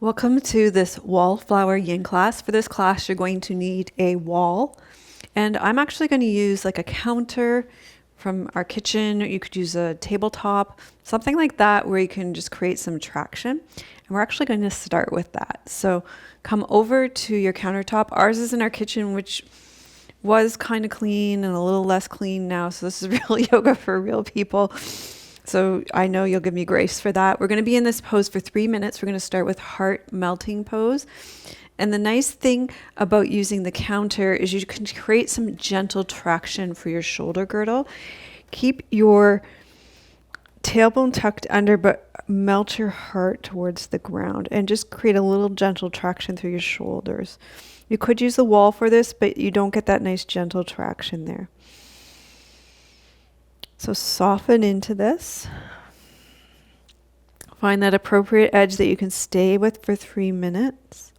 Welcome to this Wallflower Yin class. For this class, you're going to need a wall. And I'm actually going to use like a counter from our kitchen. You could use a tabletop, something like that, where you can just create some traction. And we're actually going to start with that. So come over to your countertop. Ours is in our kitchen, which was kind of clean and a little less clean now. So this is real yoga for real people. So I know you'll give me grace for that. We're going to be in this pose for 3 minutes. We're going to start with heart melting pose. And the nice thing about using the counter is you can create some gentle traction for your shoulder girdle. Keep your tailbone tucked under, but melt your heart towards the ground and just create a little gentle traction through your shoulders. You could use the wall for this, but you don't get that nice gentle traction there. So soften into this. Find that appropriate edge that you can stay with for 3 minutes.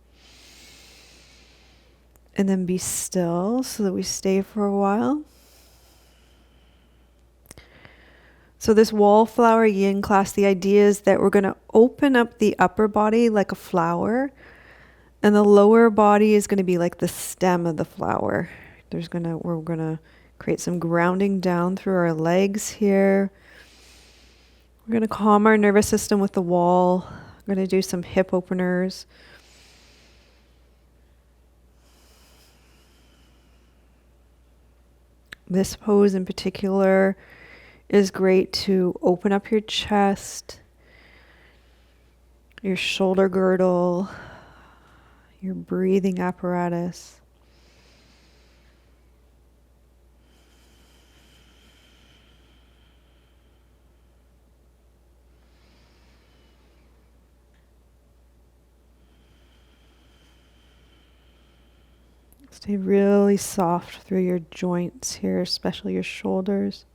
And then be still so that we stay for a while. So this Wallflower Yin class, the idea is that we're going to open up the upper body like a flower. And the lower body is going to be like the stem of the flower. We're going to create some grounding down through our legs here. We're going to calm our nervous system with the wall. We're going to do some hip openers. This pose in particular is great to open up your chest, your shoulder girdle, your breathing apparatus. Stay really soft through your joints here, especially your shoulders.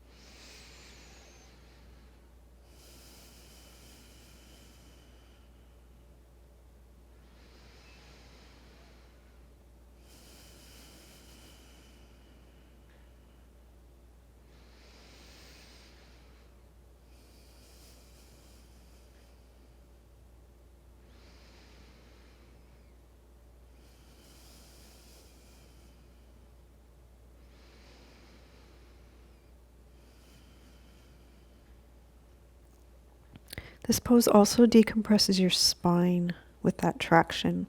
This pose also decompresses your spine with that traction.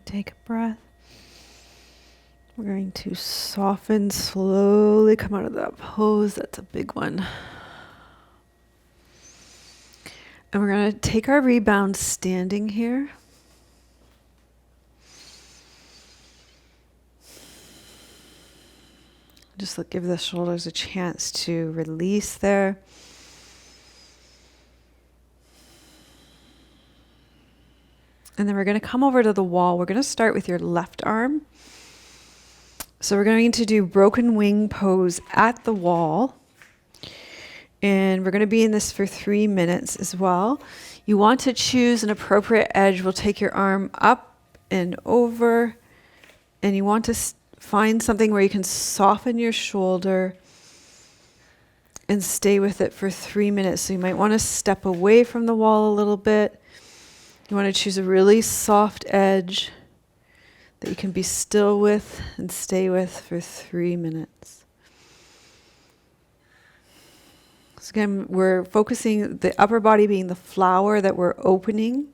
Take a breath. We're going to soften, slowly come out of that pose. That's a big one. And we're going to take our rebound standing here. Just give the shoulders a chance to release there. And then we're going to come over to the wall. We're going to start with your left arm. So we're going to do broken wing pose at the wall. And we're going to be in this for 3 minutes as well. You want to choose an appropriate edge. We'll take your arm up and over. And you want to find something where you can soften your shoulder and stay with it for 3 minutes. So you might want to step away from the wall a little bit. You want to choose a really soft edge that you can be still with and stay with for 3 minutes. So again, we're focusing the upper body being the flower that we're opening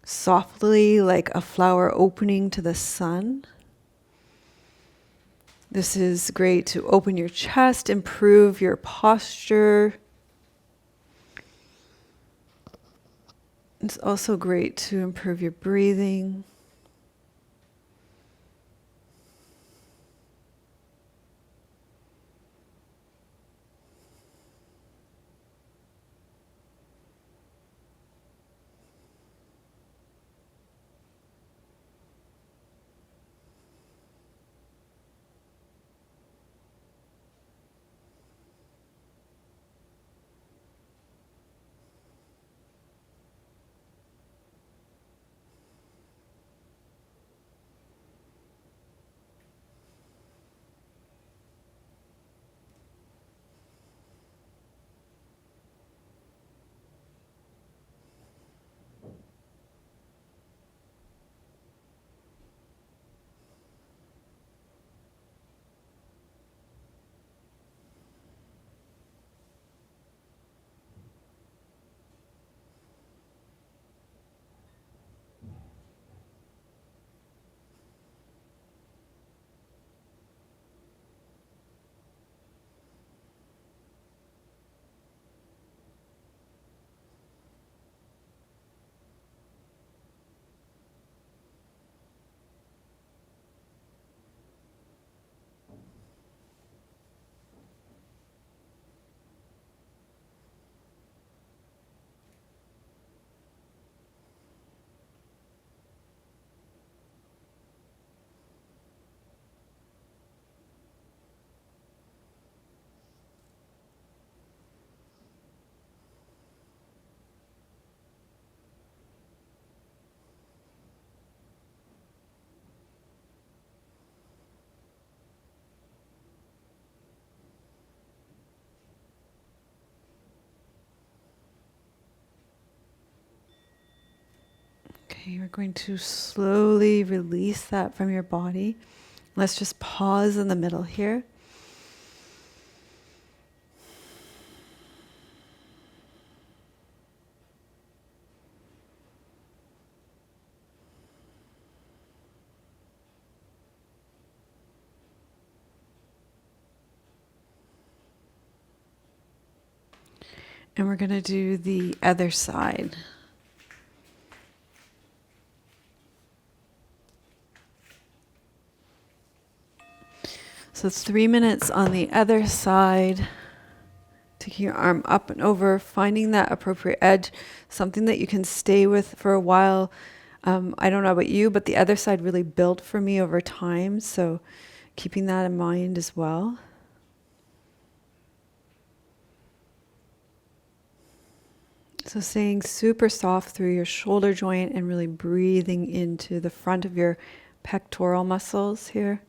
softly, like a flower opening to the sun. This is great to open your chest, improve your posture. It's also great to improve your breathing. Okay, you're going to slowly release that from your body. Let's just pause in the middle here. And we're going to do the other side. So it's 3 minutes on the other side. Taking your arm up and over, finding that appropriate edge, something that you can stay with for a while. I don't know about you, but the other side really built for me over time. So keeping that in mind as well. So staying super soft through your shoulder joint and really breathing into the front of your pectoral muscles here.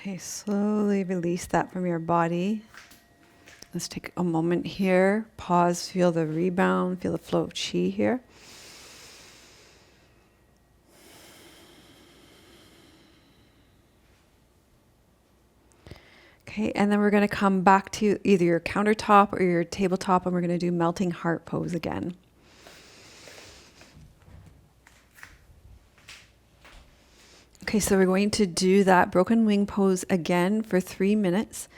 Okay, slowly release that from your body. Let's take a moment here. Pause, feel the rebound, feel the flow of chi here. Okay, and then we're going to come back to either your countertop or your tabletop, and we're going to do melting heart pose again. Okay, so we're going to do that broken wing pose again for 3 minutes.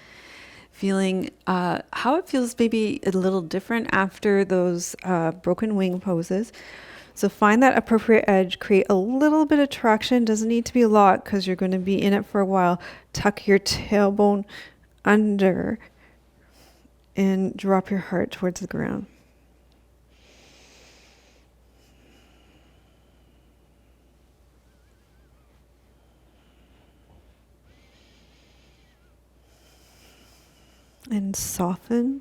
Feeling how it feels maybe a little different after those broken wing poses. So find that appropriate edge, create a little bit of traction, doesn't need to be a lot because you're going to be in it for a while. Tuck your tailbone under and drop your heart towards the ground. And soften.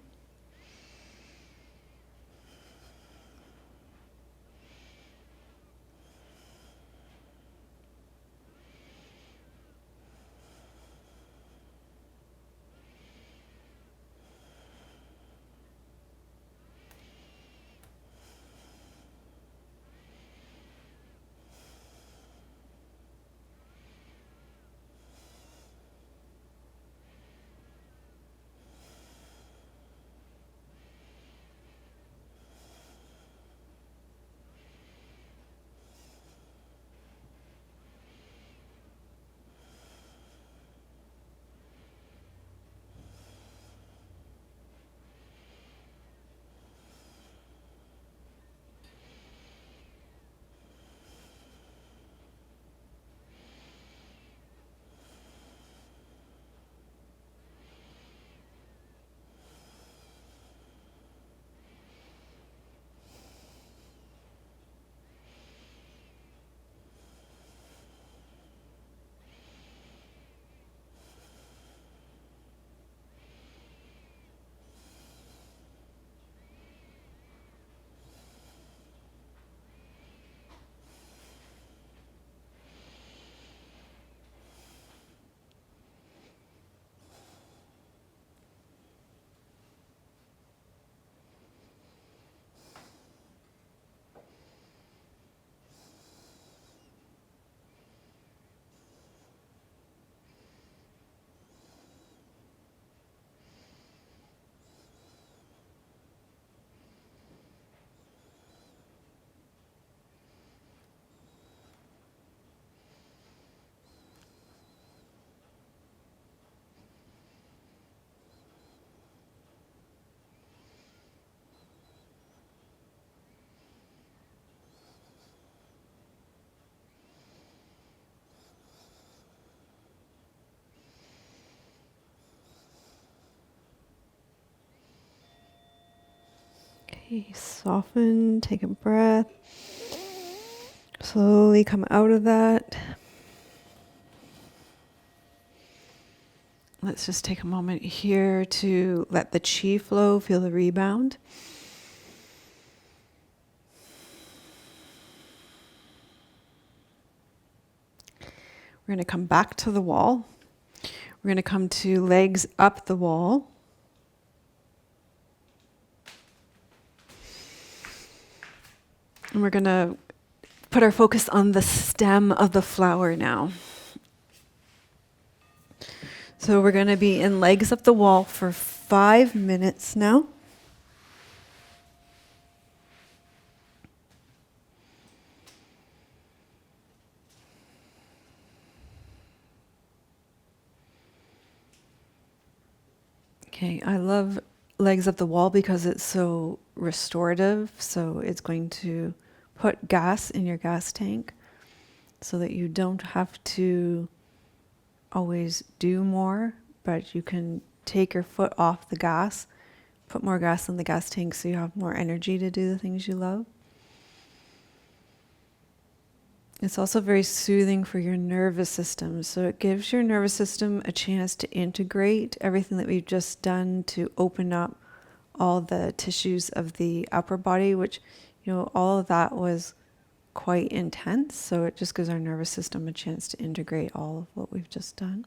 Okay, soften, take a breath. Slowly come out of that. Let's just take a moment here to let the chi flow, feel the rebound. We're going to come back to the wall. We're going to come to legs up the wall. And we're going to put our focus on the stem of the flower now. So we're going to be in legs up the wall for 5 minutes now. Okay, I love legs up the wall because it's so restorative. So it's going to put gas in your gas tank so that you don't have to always do more, but you can take your foot off the gas, put more gas in the gas tank so you have more energy to do the things you love. It's also very soothing for your nervous system. So it gives your nervous system a chance to integrate everything that we've just done to open up all the tissues of the upper body, which, all of that was quite intense. So it just gives our nervous system a chance to integrate all of what we've just done.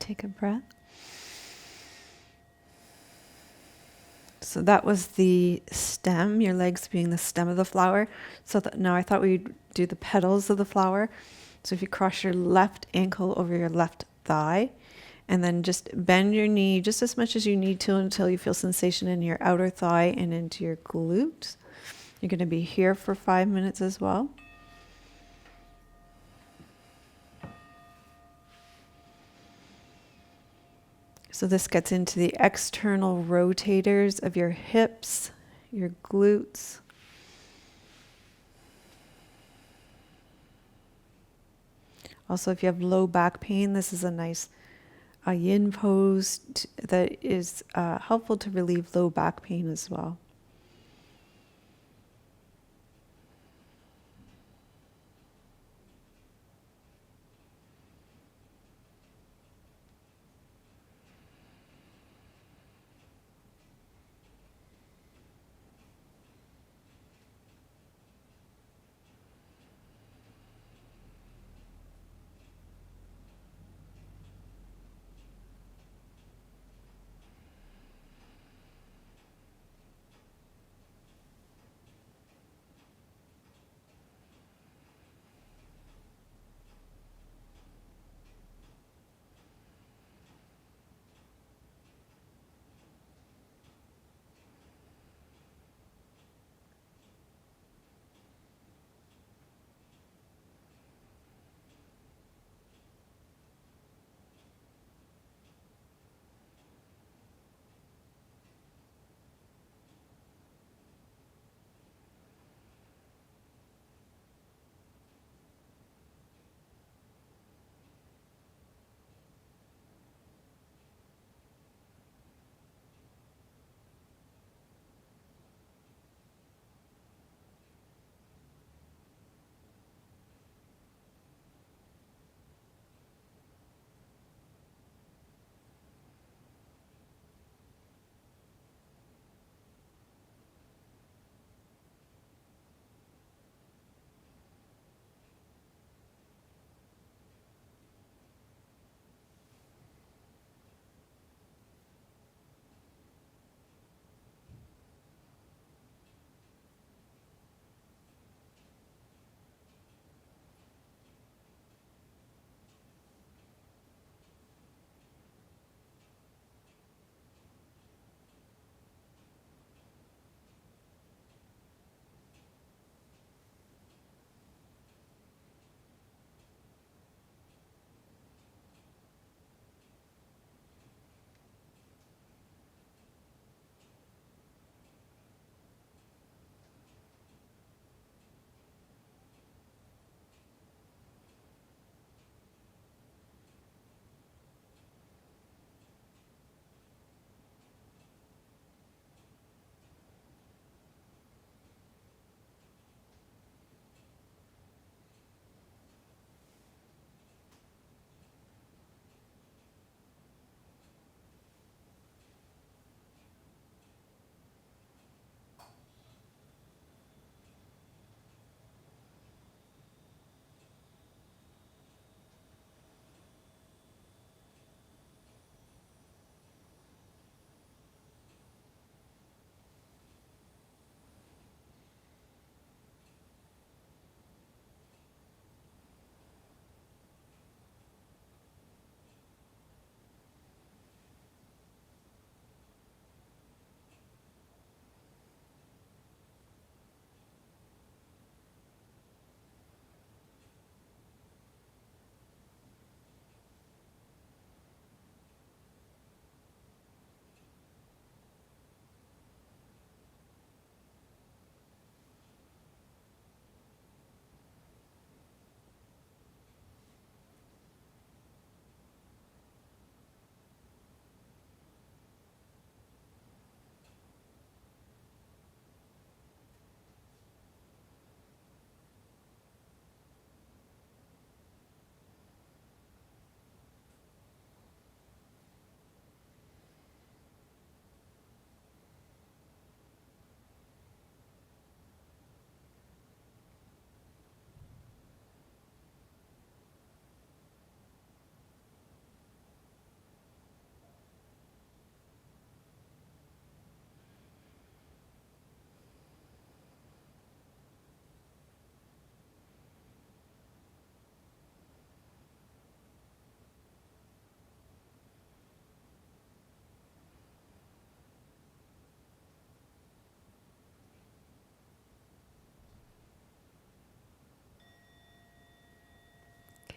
take a breath. So that was the stem, your legs being the stem of the flower. So that now I thought we'd do the petals of the flower. So if you cross your left ankle over your left thigh, and then just bend your knee just as much as you need to until you feel sensation in your outer thigh and into your glutes. You're going to be here for 5 minutes as well. So this gets into the external rotators of your hips, your glutes. Also, if you have low back pain, this is a nice yin pose that is helpful to relieve low back pain as well.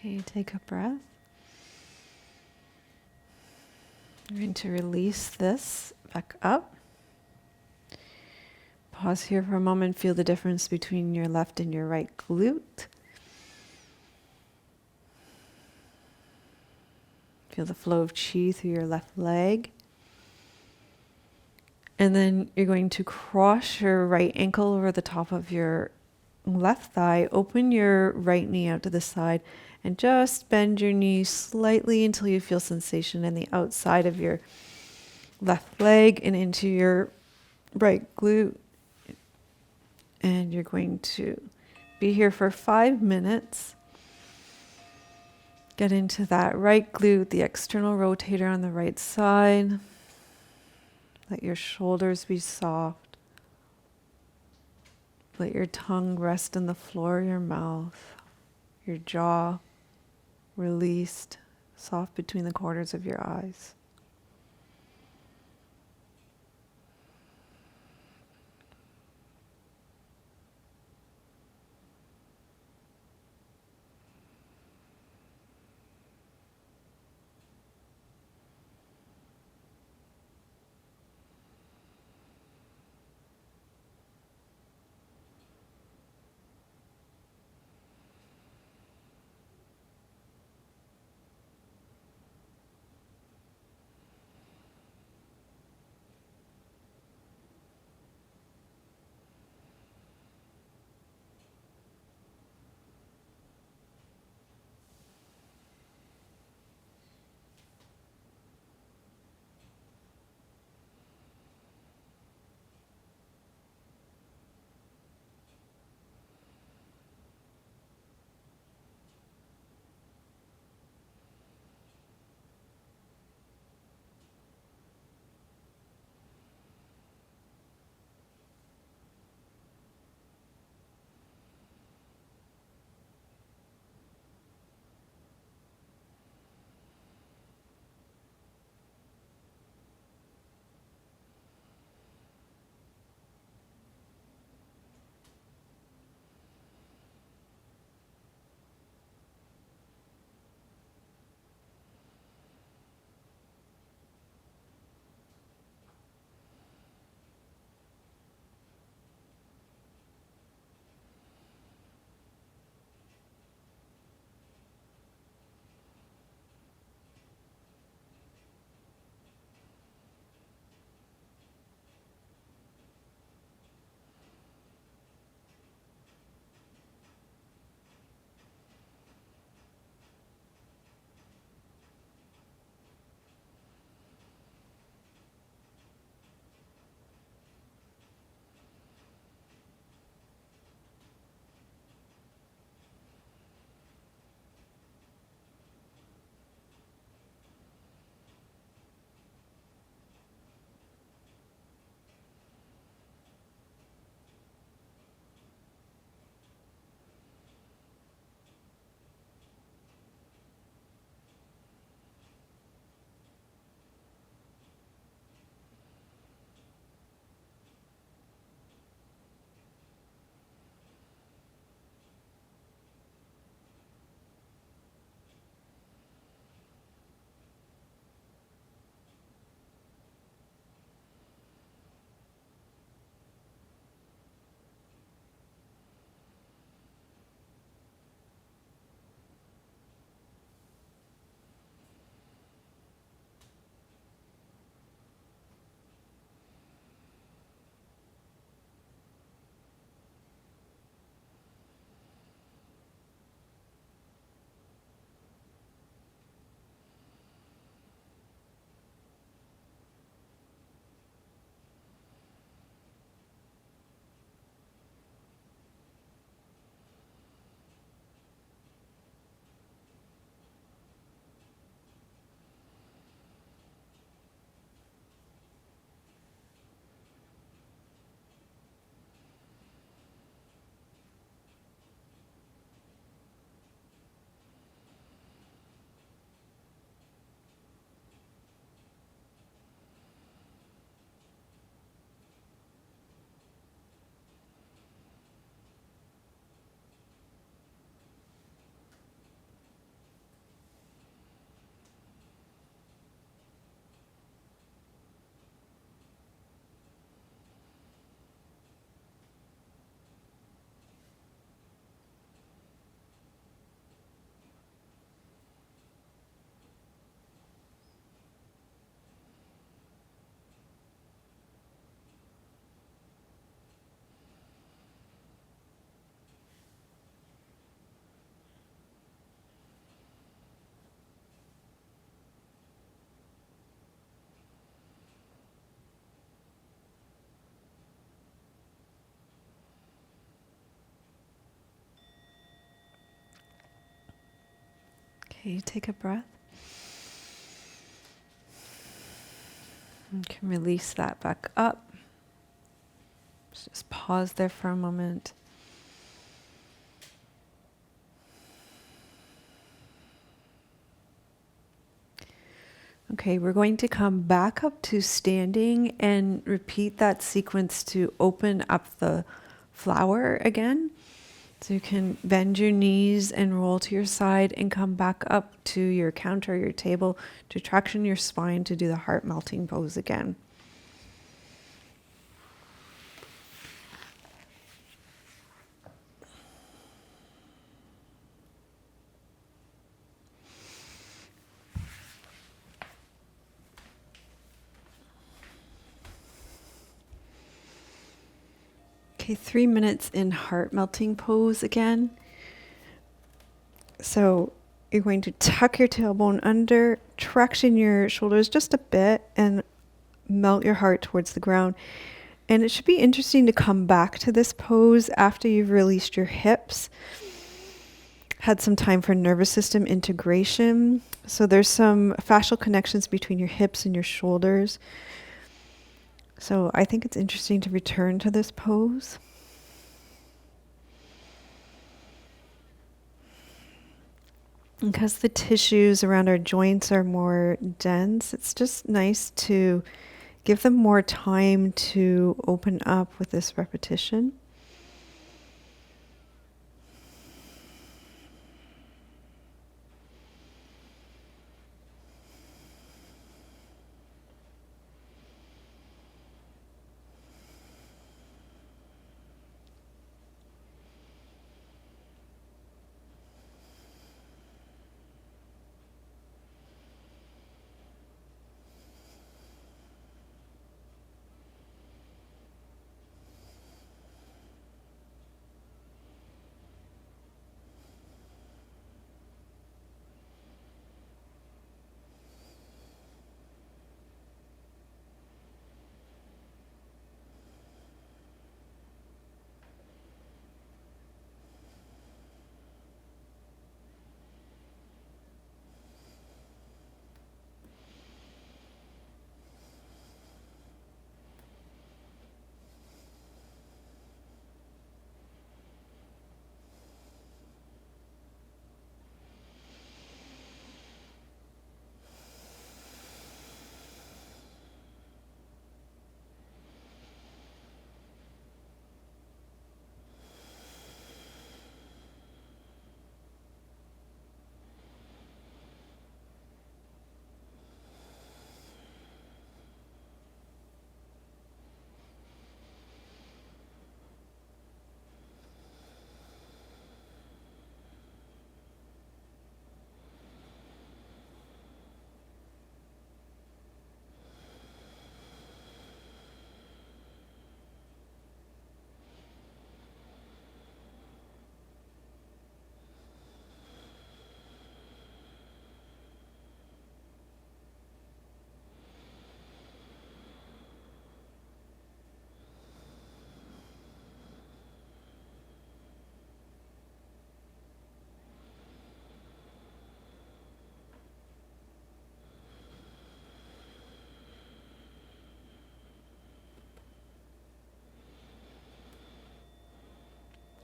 Okay, take a breath. I'm going to release this back up. Pause here for a moment. Feel the difference between your left and your right glute. Feel the flow of chi through your left leg. And then you're going to cross your right ankle over the top of your left thigh. Open your right knee out to the side and just bend your knee slightly until you feel sensation in the outside of your left leg and into your right glute. And you're going to be here for 5 minutes. Get into that right glute, the external rotator on the right side. Let your shoulders be soft. Let your tongue rest on the floor of your mouth. Your jaw released, soft between the corners of your eyes. Okay, take a breath. You can release that back up. Just pause there for a moment. Okay, we're going to come back up to standing and repeat that sequence to open up the flower again. So you can bend your knees and roll to your side and come back up to your counter, your table, to traction your spine to do the heart melting pose again. Okay, 3 minutes in heart melting pose again. So you're going to tuck your tailbone under, traction your shoulders just a bit, and melt your heart towards the ground. And it should be interesting to come back to this pose after you've released your hips, had some time for nervous system integration. So there's some fascial connections between your hips and your shoulders. So I think it's interesting to return to this pose. Because the tissues around our joints are more dense, it's just nice to give them more time to open up with this repetition.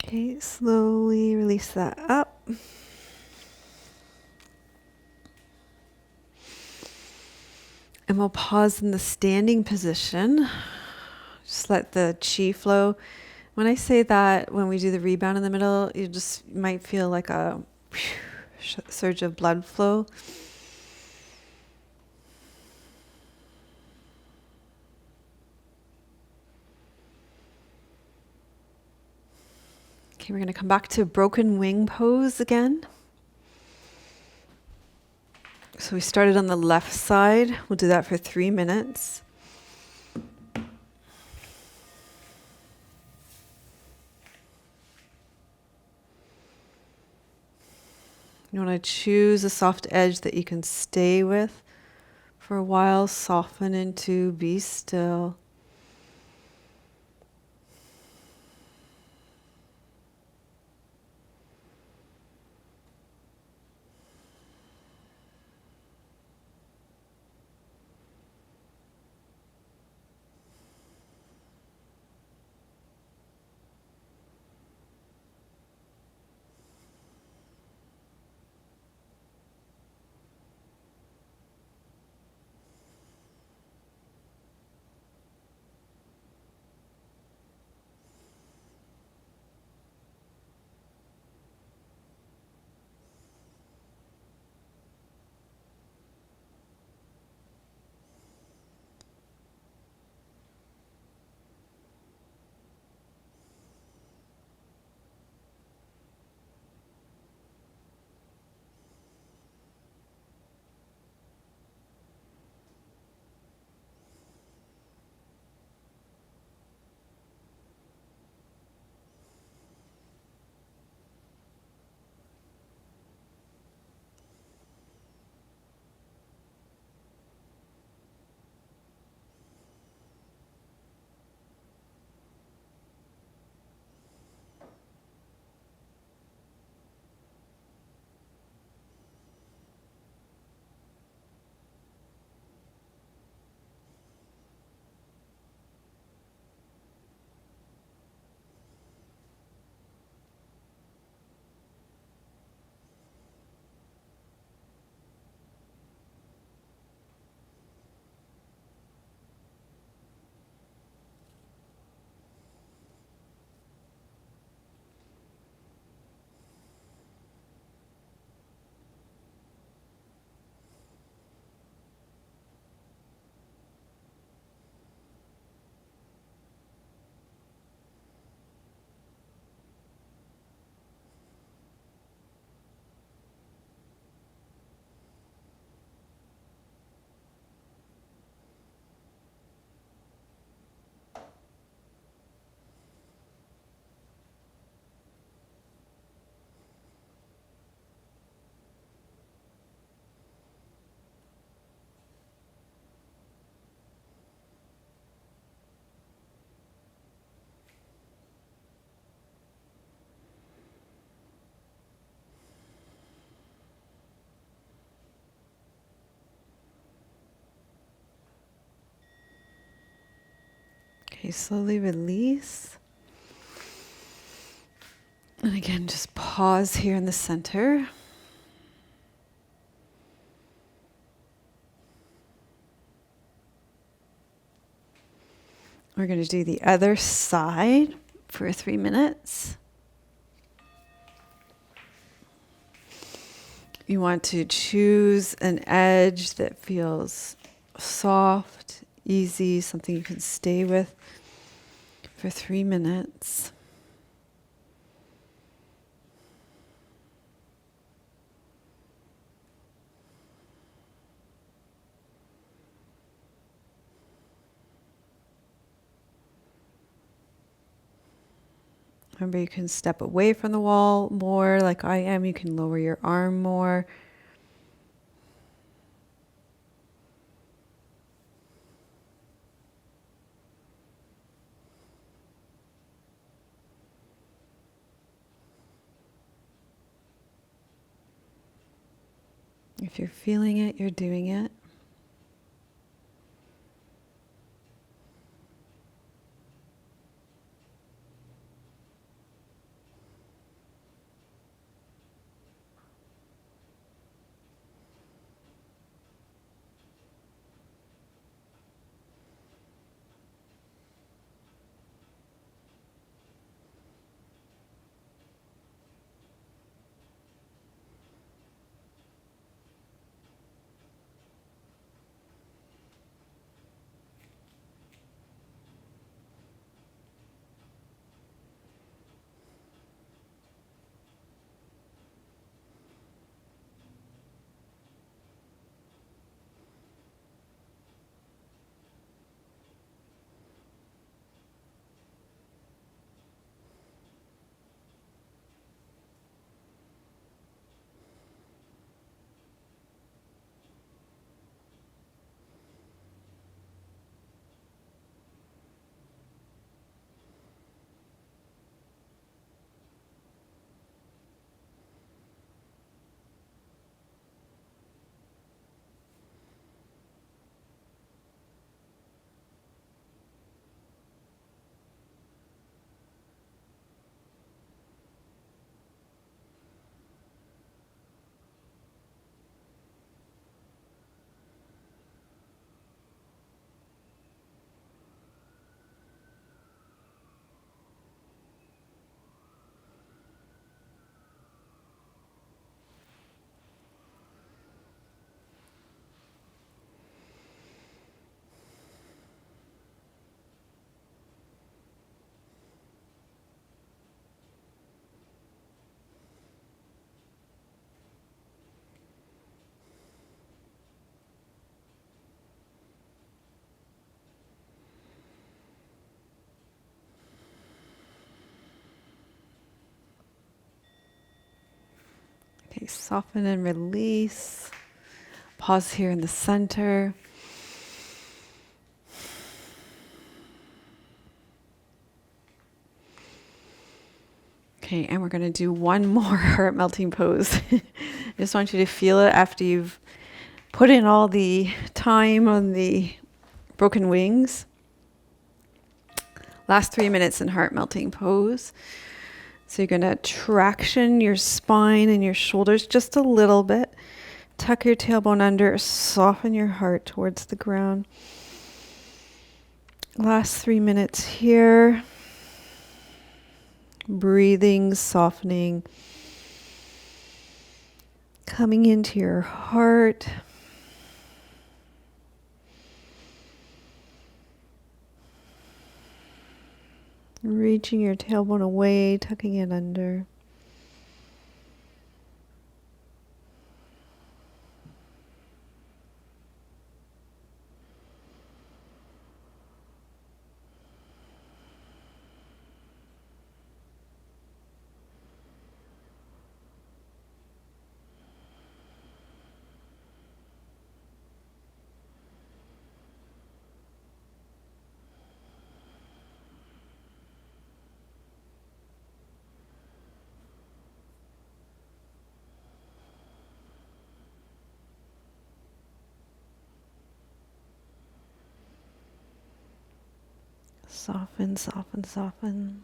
Okay, slowly release that up. And we'll pause in the standing position. Just let the chi flow. When I say that, when we do the rebound in the middle, you just might feel like a surge of blood flow. Okay, we're going to come back to broken wing pose again. So we started on the left side. We'll do that for 3 minutes. You want to choose a soft edge that you can stay with for a while. Soften into, be still. Okay, slowly release. And again, just pause here in the center. We're going to do the other side for 3 minutes. You want to choose an edge that feels soft, easy, something you can stay with for 3 minutes. Remember, you can step away from the wall more, like I am. You can lower your arm more. If you're feeling it, you're doing it. Okay, soften and release. Pause here in the center. Okay, and we're going to do one more heart melting pose. I just want you to feel it after you've put in all the time on the broken wings. Last 3 minutes in heart melting pose. So you're going to traction your spine and your shoulders just a little bit. Tuck your tailbone under, soften your heart towards the ground. Last 3 minutes here. Breathing, softening. Coming into your heart. Reaching your tailbone away, tucking it under. Soften, soften, soften.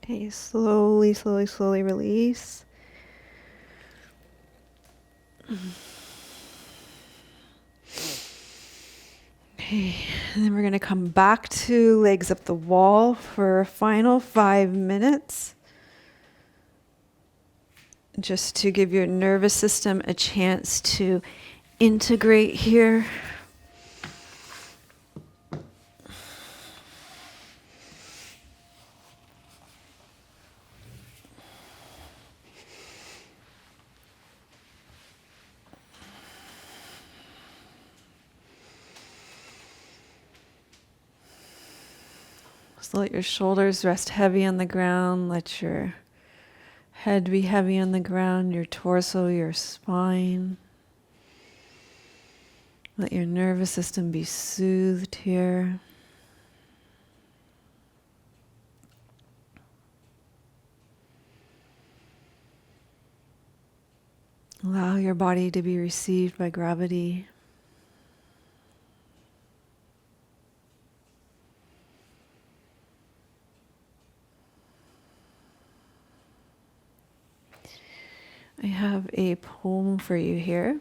Okay, slowly, slowly, slowly release. Okay, and then we're going to come back to legs up the wall for a final 5 minutes. Just to give your nervous system a chance to integrate here. So let your shoulders rest heavy on the ground. Let your head be heavy on the ground, your torso, your spine. Let your nervous system be soothed here. Allow your body to be received by gravity. I have a poem for you here.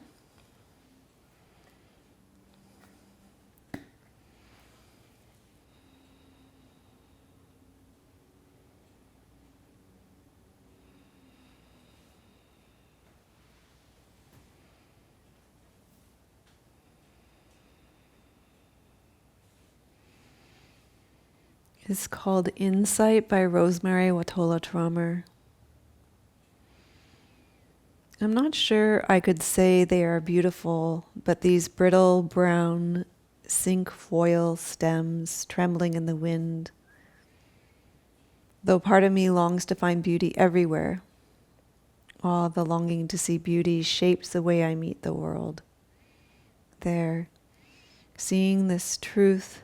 It's called Insight by Rosemary Watola Trommer. I'm not sure I could say they are beautiful, but these brittle brown cinquefoil stems trembling in the wind. Though part of me longs to find beauty everywhere, all the longing to see beauty shapes the way I meet the world. There, seeing this truth,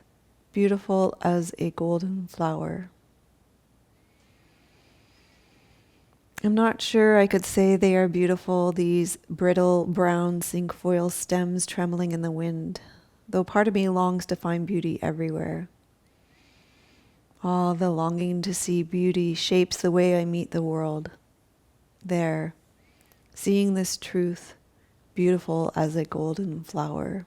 beautiful as a golden flower. I'm not sure I could say they are beautiful, these brittle brown cinquefoil stems trembling in the wind, though part of me longs to find beauty everywhere. All the longing to see beauty shapes the way I meet the world. There, seeing this truth, beautiful as a golden flower.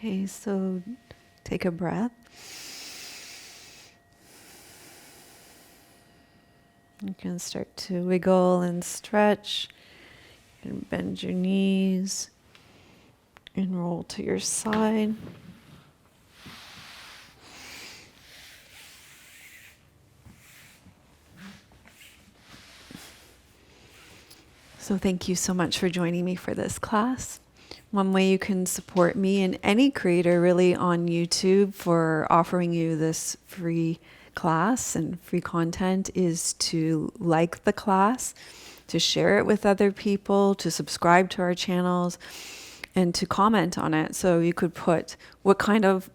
Okay, so take a breath. You can start to wiggle and stretch. You can bend your knees and roll to your side. So thank you so much for joining me for this class. One way you can support me and any creator really on YouTube for offering you this free class and free content is to like the class, to share it with other people, to subscribe to our channels, and to comment on it. So you could put what kind of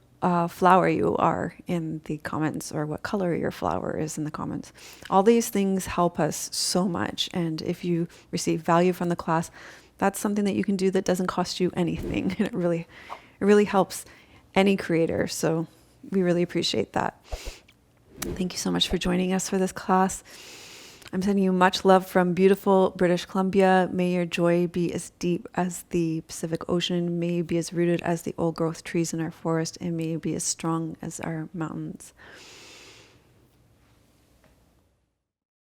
flower you are in the comments, or what color your flower is in the comments. All these things help us so much. And if you receive value from the class, that's something that you can do that doesn't cost you anything. And it really helps any creator. So we really appreciate that. Thank you so much for joining us for this class. I'm sending you much love from beautiful British Columbia. May your joy be as deep as the Pacific Ocean. May you be as rooted as the old growth trees in our forest. And may you be as strong as our mountains.